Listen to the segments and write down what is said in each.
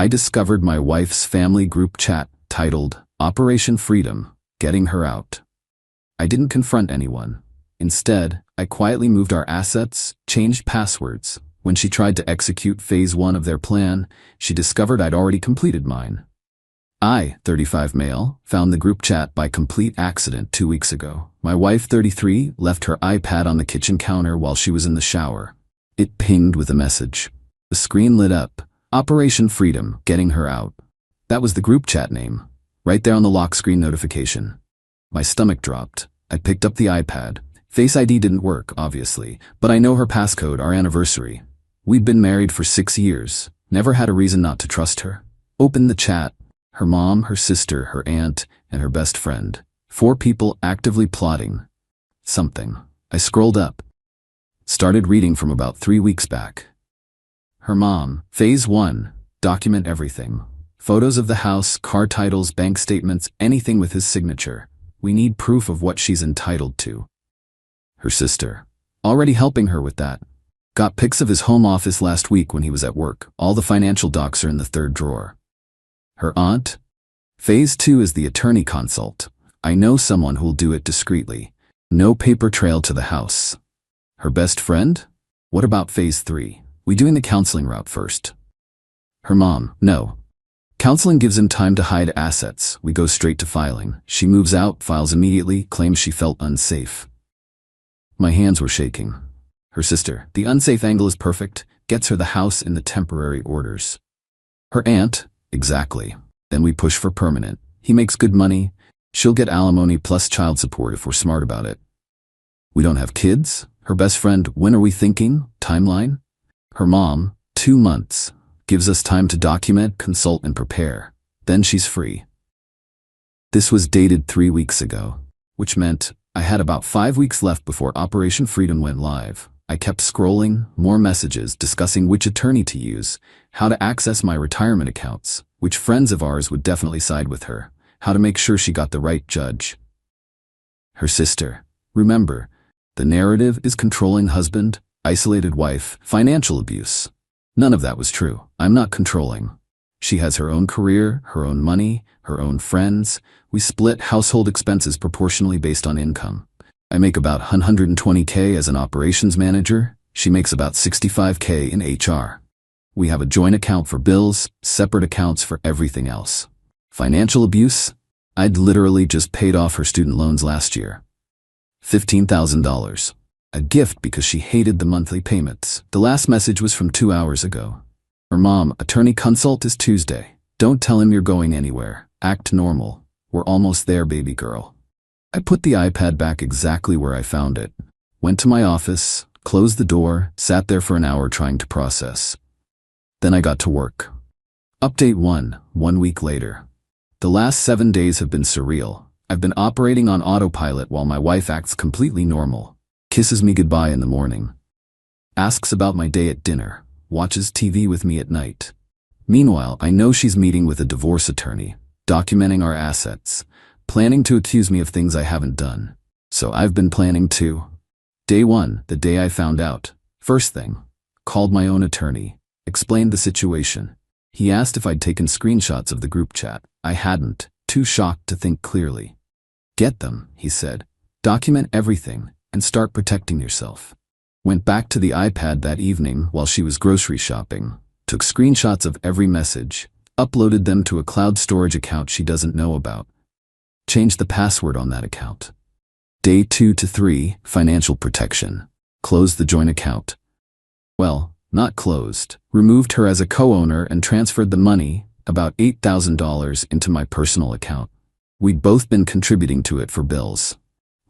I discovered my wife's family group chat titled Operation Freedom, Getting Her Out. I didn't confront anyone. Instead, I quietly moved our assets, changed passwords. When she tried to execute phase 1 of their plan, she discovered I'd already completed mine. I, 35 male, found the group chat by complete accident 2 weeks ago. My wife, 33, left her iPad on the kitchen counter while she was in the shower. It pinged with a message. The screen lit up. Operation Freedom, Getting Her Out. That was the group chat name, right there on the lock screen notification. My stomach dropped. I picked up the iPad. Face ID didn't work, obviously, but I know her passcode, our anniversary. We'd been married for 6 years, never had a reason not to trust her. Opened the chat. Her mom, her sister, her aunt, and her best friend. 4 people actively plotting something. I scrolled up. Started reading from about 3 weeks back. Her mom, phase 1, document everything. Photos of the house, car titles, bank statements, anything with his signature. We need proof of what she's entitled to. Her sister, already helping her with that. Got pics of his home office last week when he was at work. All the financial docs are in the 3rd drawer. Her aunt, phase 2 is the attorney consult. I know someone who'll do it discreetly. No paper trail to the house. Her best friend? What about phase 3? We doing the counseling route first. Her mom, no. Counseling gives him time to hide assets. We go straight to filing. She moves out, files immediately, claims she felt unsafe. My hands were shaking. Her sister, the unsafe angle is perfect, gets her the house in the temporary orders. Her aunt, exactly. Then we push for permanent. He makes good money. She'll get alimony plus child support if we're smart about it. We don't have kids. Her best friend, when are we thinking? Timeline? Her mom, 2 months. Gives us time to document, consult, and prepare. Then she's free. This was dated 3 weeks ago, which meant I had about 5 weeks left before Operation Freedom went live. I kept scrolling, more messages discussing which attorney to use, how to access my retirement accounts, which friends of ours would definitely side with her, how to make sure she got the right judge. Her sister, remember, the narrative is controlling husband, isolated wife, financial abuse. None of that was true. I'm not controlling. She has her own career, her own money, her own friends. We split household expenses proportionally based on income. I make about $120K as an operations manager. She makes about $65K in HR. We have a joint account for bills, separate accounts for everything else. Financial abuse? I'd literally just paid off her student loans last year. $15,000. A gift because she hated the monthly payments. The last message was from 2 hours ago. Her mom, attorney consult is Tuesday. Don't tell him you're going anywhere. Act normal. We're almost there, baby girl. I put the iPad back exactly where I found it. Went to my office, closed the door, sat there for an hour trying to process. Then I got to work. Update 1 week later. The last 7 days have been surreal. I've been operating on autopilot while my wife acts completely normal. Kisses me goodbye in the morning. Asks about my day at dinner. Watches TV with me at night. Meanwhile, I know she's meeting with a divorce attorney, documenting our assets, planning to accuse me of things I haven't done. So I've been planning too. Day 1, the day I found out. First thing, called my own attorney, explained the situation. He asked if I'd taken screenshots of the group chat. I hadn't, too shocked to think clearly. Get them, he said. Document everything and start protecting yourself. Went back to the iPad that evening while she was grocery shopping, took screenshots of every message, uploaded them to a cloud storage account she doesn't know about. Changed the password on that account. Day 2 to 3, financial protection. Closed the joint account. Well, not closed. Removed her as a co-owner and transferred the money, about $8,000, into my personal account. We'd both been contributing to it for bills.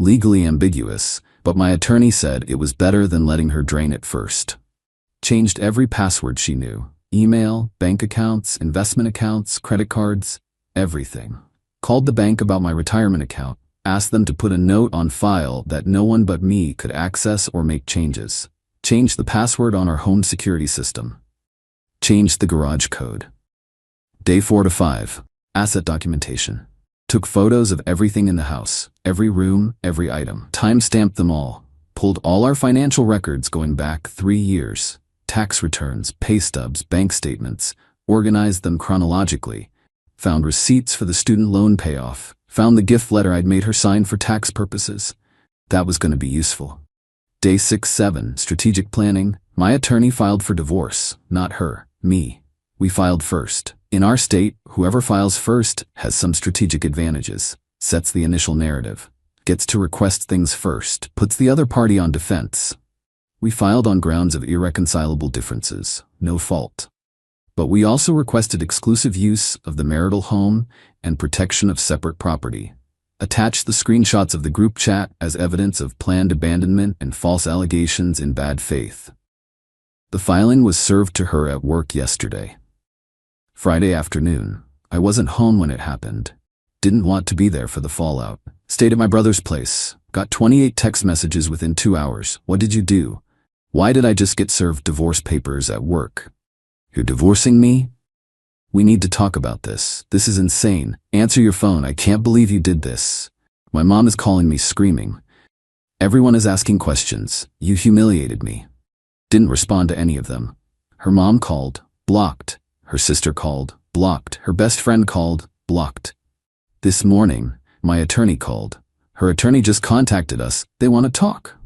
Legally ambiguous, but my attorney said it was better than letting her drain it first. Changed every password she knew. Email, bank accounts, investment accounts, credit cards, everything. Called the bank about my retirement account, asked them to put a note on file that no one but me could access or make changes. Changed the password on our home security system. Changed the garage code. Day 4 to 5, asset documentation. Took photos of everything in the house, every room, every item. Time-stamped them all. Pulled all our financial records going back 3 years. Tax returns, pay stubs, bank statements. organized them chronologically, found receipts for the student loan payoff, found the gift letter I'd made her sign for tax purposes. That was going to be useful. Day 6-7, strategic planning. My attorney filed for divorce, not her, me. We filed first. In our state, whoever files first has some strategic advantages, sets the initial narrative, gets to request things first, puts the other party on defense. We filed on grounds of irreconcilable differences, no fault. But we also requested exclusive use of the marital home and protection of separate property. Attached the screenshots of the group chat as evidence of planned abandonment and false allegations in bad faith. The filing was served to her at work yesterday. Friday afternoon. I wasn't home when it happened. Didn't want to be there for the fallout. Stayed at my brother's place. Got 28 text messages within 2 hours. What did you do? Why did I just get served divorce papers at work? You're divorcing me? We need to talk about this. This is insane. Answer your phone. I can't believe you did this. My mom is calling me screaming. Everyone is asking questions. You humiliated me. Didn't respond to any of them. Her mom called, blocked. Her sister called, blocked. Her best friend called, blocked. This morning, my attorney called. Her attorney just contacted us. They want to talk.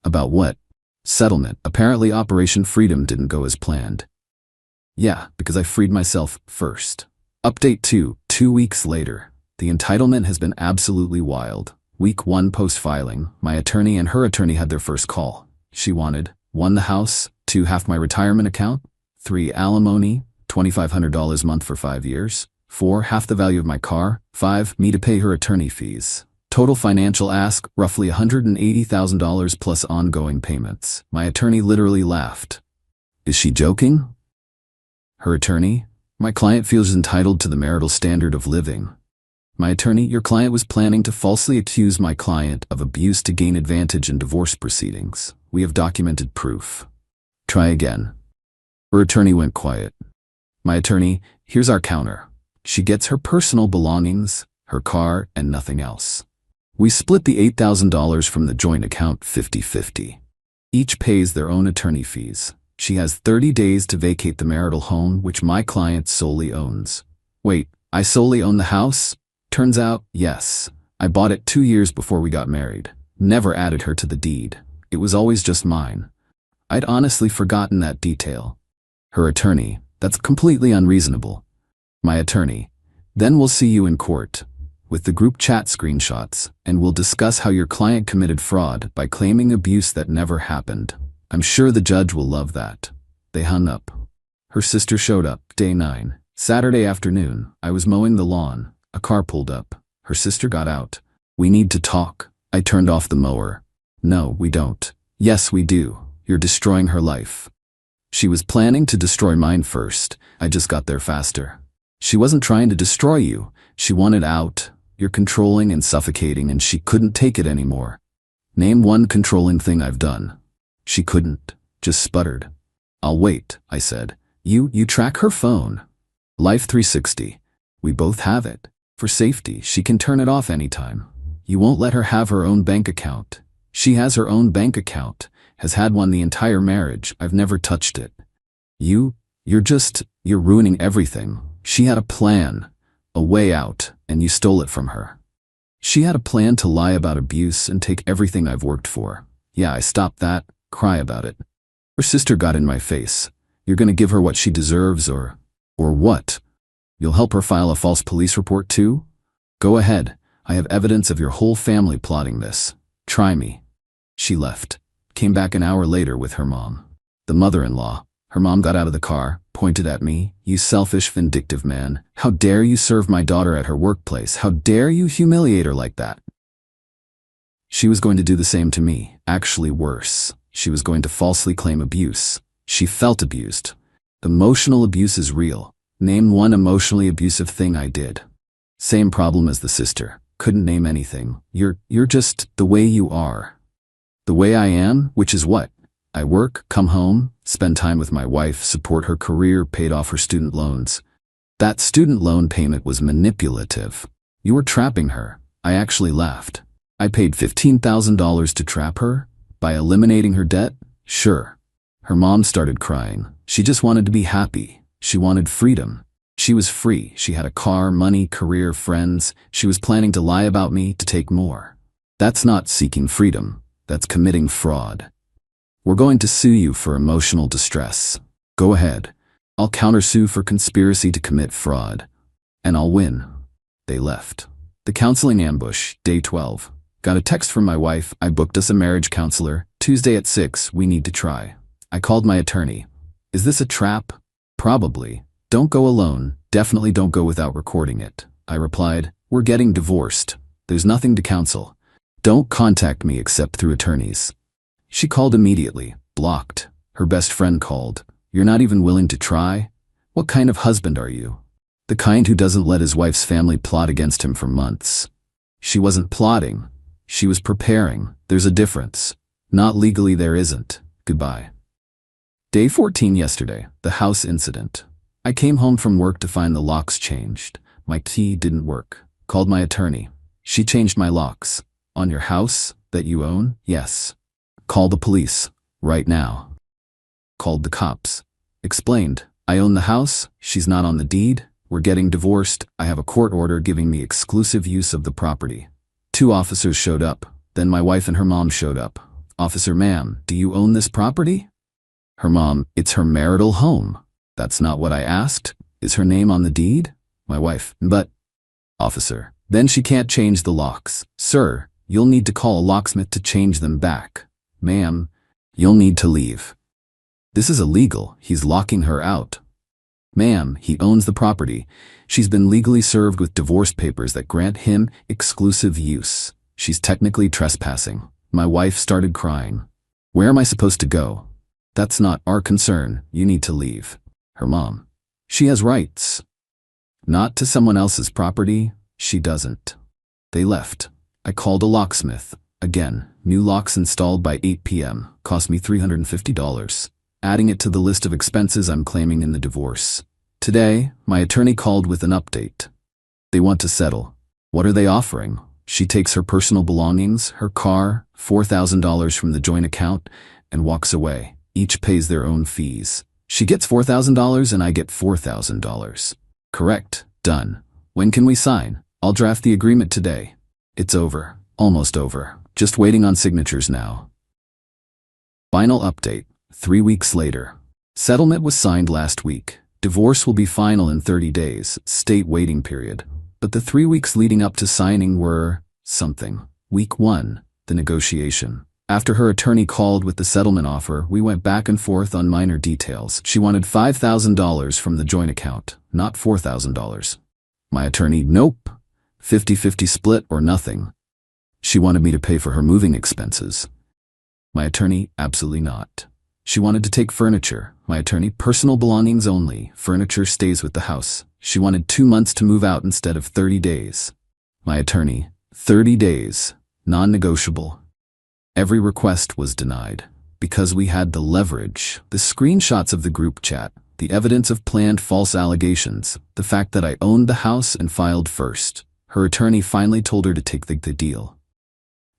About what? Settlement. Apparently Operation Freedom didn't go as planned. Yeah, because I freed myself first. Update 2, 2 weeks later. The entitlement has been absolutely wild. Week 1 post-filing, my attorney and her attorney had their first call. She wanted 1, the house, 2, half my retirement account, 3, alimony, $2,500 a month for 5 years, 4, half the value of my car, 5, me to pay her attorney fees. Total financial ask, roughly $180,000 plus ongoing payments. My attorney literally laughed. Is she joking? Her attorney, my client feels entitled to the marital standard of living. My attorney, your client was planning to falsely accuse my client of abuse to gain advantage in divorce proceedings. We have documented proof. Try again. Her attorney went quiet. My attorney, here's our counter. She gets her personal belongings, her car, and nothing else. We split the $8,000 from the joint account 50-50. Each pays their own attorney fees. She has 30 days to vacate the marital home, which my client solely owns. Wait, I solely own the house? Turns out, yes. I bought it 2 years before we got married. Never added her to the deed. It was always just mine. I'd honestly forgotten that detail. Her attorney, that's completely unreasonable. My attorney, then we'll see you in court with the group chat screenshots, and we'll discuss how your client committed fraud by claiming abuse that never happened. I'm sure the judge will love that. They hung up. Her sister showed up, day 9. Saturday afternoon, I was mowing the lawn. A car pulled up. Her sister got out. We need to talk. I turned off the mower. No, we don't. Yes, we do. You're destroying her life. She was planning to destroy mine first. I just got there faster. She wasn't trying to destroy you. She wanted out. You're controlling and suffocating, and she couldn't take it anymore. Name one controlling thing I've done. She couldn't, just sputtered. I'll wait, I said. You track her phone. Life 360. We both have it. For safety, she can turn it off anytime. You won't let her have her own bank account. She has her own bank account, has had one the entire marriage. I've never touched it. You're ruining everything. She had a plan, a way out, and you stole it from her. She had a plan to lie about abuse and take everything I've worked for. Yeah, I stopped that. Cry about it. Her sister got in my face. You're gonna give her what she deserves or what? You'll help her file a false police report too? Go ahead. I have evidence of your whole family plotting this. Try me. She left. Came back an hour later with her mom. The mother-in-law. Her mom got out of the car, pointed at me. You selfish, vindictive man. How dare you serve my daughter at her workplace? How dare you humiliate her like that? She was going to do the same to me. Actually worse. She was going to falsely claim abuse. She felt abused. Emotional abuse is real. Name one emotionally abusive thing I did. Same problem as the sister. Couldn't name anything. You're just the way you are. The way I am, which is what? I work, come home, spend time with my wife, support her career, paid off her student loans. That student loan payment was manipulative. You were trapping her. I actually laughed. I paid $15,000 to trap her? By eliminating her debt? Sure. Her mom started crying. She just wanted to be happy. She wanted freedom. She was free. She had a car, money, career, friends. She was planning to lie about me to take more. That's not seeking freedom. That's committing fraud. We're going to sue you for emotional distress. Go ahead. I'll countersue for conspiracy to commit fraud. And I'll win. They left. The counseling ambush, day 12. Got a text from my wife. I booked us a marriage counselor. Tuesday at 6, we need to try. I called my attorney. Is this a trap? Probably. Don't go alone. Definitely don't go without recording it. I replied, we're getting divorced. There's nothing to counsel. Don't contact me except through attorneys. She called immediately. Blocked. Her best friend called. You're not even willing to try? What kind of husband are you? The kind who doesn't let his wife's family plot against him for months. She wasn't plotting. She was preparing. There's a difference. Not legally, there isn't. Goodbye. Day 14 yesterday, the house incident. I came home from work to find the locks changed. My key didn't work. Called my attorney. She changed my locks. On your house that you own? Yes. Call the police. Right now. Called the cops. Explained. I own the house. She's not on the deed. We're getting divorced. I have a court order giving me exclusive use of the property. 2 officers showed up. Then my wife and her mom showed up. Officer, ma'am, do you own this property? Her mom, it's her marital home. That's not what I asked. Is her name on the deed? My wife, but... Officer, then she can't change the locks. Sir, you'll need to call a locksmith to change them back. Ma'am, you'll need to leave. This is illegal. He's locking her out. Ma'am, he owns the property. She's been legally served with divorce papers that grant him exclusive use. She's technically trespassing. My wife started crying. Where am I supposed to go? That's not our concern. You need to leave. Her mom. She has rights. Not to someone else's property. She doesn't. They left. I called a locksmith. Again, new locks installed by 8 p.m. Cost me $350. Adding it to the list of expenses I'm claiming in the divorce. Today, my attorney called with an update. They want to settle. What are they offering? She takes her personal belongings, her car, $4,000 from the joint account, and walks away. Each pays their own fees. She gets $4,000 and I get $4,000. Correct. Done. When can we sign? I'll draft the agreement today. It's over. Almost over. Just waiting on signatures now. Final update. 3 weeks later. Settlement was signed last week. Divorce will be final in 30 days, state waiting period. But the 3 weeks leading up to signing were something. Week 1, the negotiation. After her attorney called with the settlement offer, we went back and forth on minor details. She wanted $5,000 from the joint account, not $4,000. My attorney, nope. 50-50 split or nothing. She wanted me to pay for her moving expenses. My attorney, absolutely not. She wanted to take furniture. My attorney, personal belongings only. Furniture stays with the house. She wanted 2 months to move out instead of 30 days. My attorney, 30 days, non-negotiable. Every request was denied. Because we had the leverage, the screenshots of the group chat, the evidence of planned false allegations, the fact that I owned the house and filed first. Her attorney finally told her to take the deal.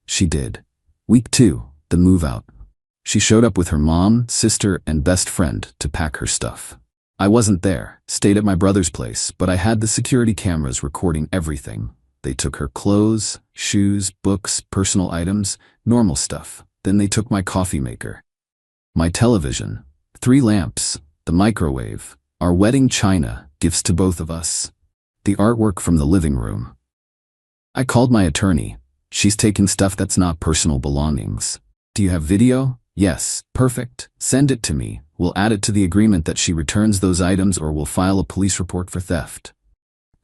She did. Week 2, the move out. She showed up with her mom, sister, and best friend to pack her stuff. I wasn't there, stayed at my brother's place, but I had the security cameras recording everything. They took her clothes, shoes, books, personal items, normal stuff. Then they took my coffee maker, my television, 3 lamps, the microwave, our wedding china, gifts to both of us, the artwork from the living room. I called my attorney. She's taken stuff that's not personal belongings. Do you have video? Yes, perfect. Send it to me. We'll add it to the agreement that she returns those items or we'll file a police report for theft.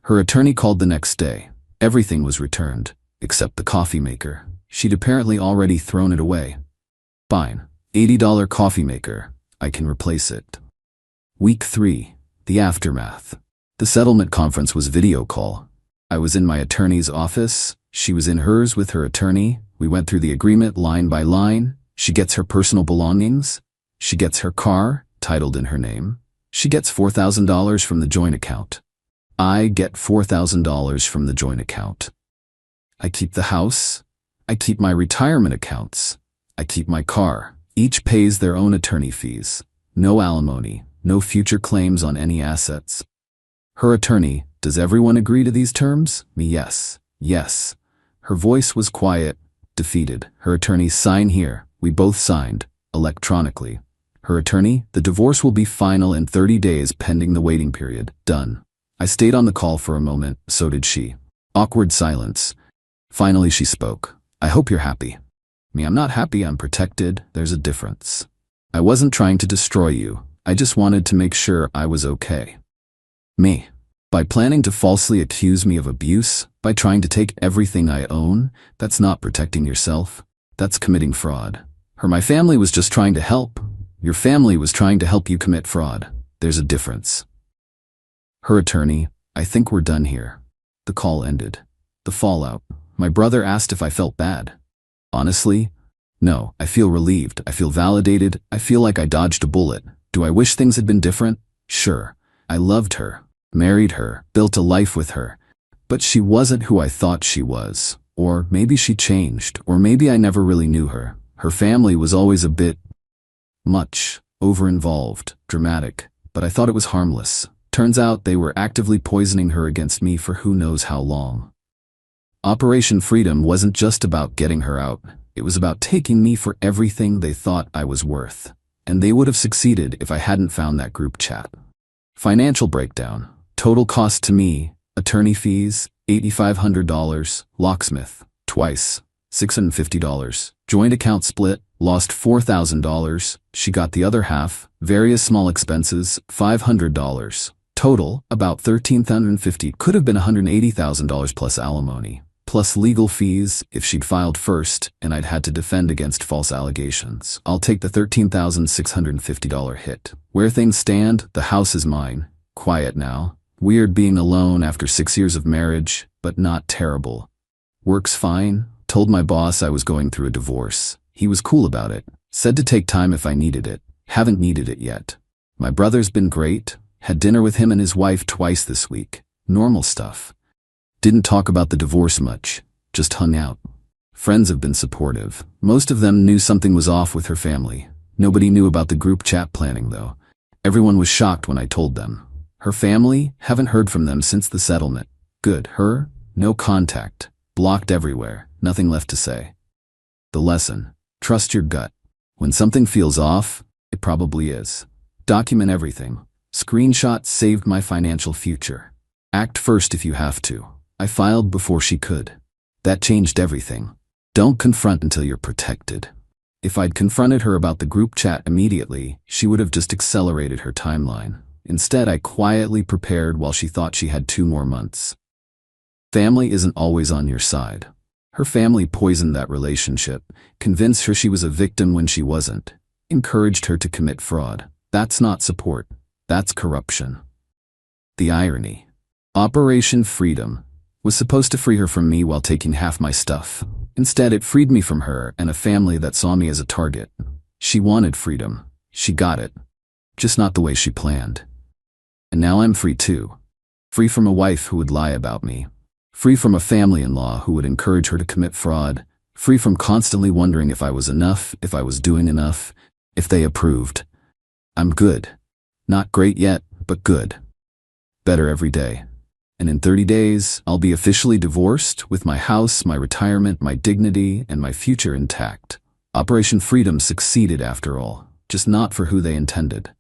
Her attorney called the next day. Everything was returned, except the coffee maker. She'd apparently already thrown it away. Fine. $80 coffee maker. I can replace it. Week 3. The aftermath. The settlement conference was video call. I was in my attorney's office. She was in hers with her attorney. We went through the agreement line by line. She gets her personal belongings. She gets her car, titled in her name. She gets $4,000 from the joint account. I get $4,000 from the joint account. I keep the house. I keep my retirement accounts. I keep my car. Each pays their own attorney fees. No alimony. no future claims on any assets. Her attorney, does everyone agree to these terms? Me, yes. Yes. Her voice was quiet, defeated. Her attorney, sign here. We both signed, electronically. Her attorney, the divorce will be final in 30 days pending the waiting period. Done. I stayed on the call for a moment, so did she. Awkward silence. Finally she spoke. I hope you're happy. Me, I'm not happy, I'm protected. There's a difference. I wasn't trying to destroy you. I just wanted to make sure I was okay. Me. By planning to falsely accuse me of abuse, by trying to take everything I own, that's not protecting yourself. That's committing fraud. My family was just trying to help. Your family was trying to help you commit fraud. There's a difference. Her attorney, I think we're done here. The call ended. The fallout. My brother asked if I felt bad. Honestly, no. I feel relieved. I feel validated. I feel like I dodged a bullet. Do I wish things had been different? Sure. I loved her, married her, built a life with her. But she wasn't who I thought she was. Or maybe she changed. Or maybe I never really knew her. Her family was always a bit much, over-involved, dramatic. But I thought it was harmless. Turns out they were actively poisoning her against me for who knows how long. Operation Freedom wasn't just about getting her out. It was about taking me for everything they thought I was worth. And they would have succeeded if I hadn't found that group chat. Financial breakdown. Total cost to me, attorney fees, $8,500, locksmith, twice, $650, joint account split, lost $4,000, she got the other half, various small expenses, $500. Total, about $13,050, could have been $180,000 plus alimony, plus legal fees if she'd filed first and I'd had to defend against false allegations. I'll take the $13,650 hit. Where things stand, the house is mine. Quiet now. Weird being alone after 6 years of marriage, but not terrible. Works fine. Told my boss I was going through a divorce. He was cool about it. Said to take time if I needed it. Haven't needed it yet. My brother's been great. Had dinner with him and his wife twice this week. Normal stuff. Didn't talk about the divorce much. Just hung out. Friends have been supportive. Most of them knew something was off with her family. Nobody knew about the group chat planning though. Everyone was shocked when I told them. Her family, haven't heard from them since the settlement. Good. Her, no contact. Blocked everywhere. Nothing left to say. The lesson. Trust your gut. When something feels off, it probably is. Document everything. Screenshot saved my financial future. Act first if you have to. I filed before she could. That changed everything. Don't confront until you're protected. If I'd confronted her about the group chat immediately, she would have just accelerated her timeline. Instead, I quietly prepared while she thought she had 2 more months. Family isn't always on your side. Her family poisoned that relationship, convinced her she was a victim when she wasn't, encouraged her to commit fraud. That's not support. That's corruption. The irony. Operation Freedom was supposed to free her from me while taking half my stuff. Instead, it freed me from her and a family that saw me as a target. She wanted freedom. She got it. Just not the way she planned. And now I'm free too. Free from a wife who would lie about me. Free from a family-in-law who would encourage her to commit fraud. Free from constantly wondering if I was enough, if I was doing enough, if they approved. I'm good. Not great yet, but good. Better every day. And in 30 days, I'll be officially divorced with my house, my retirement, my dignity, and my future intact. Operation Freedom succeeded after all, just not for who they intended.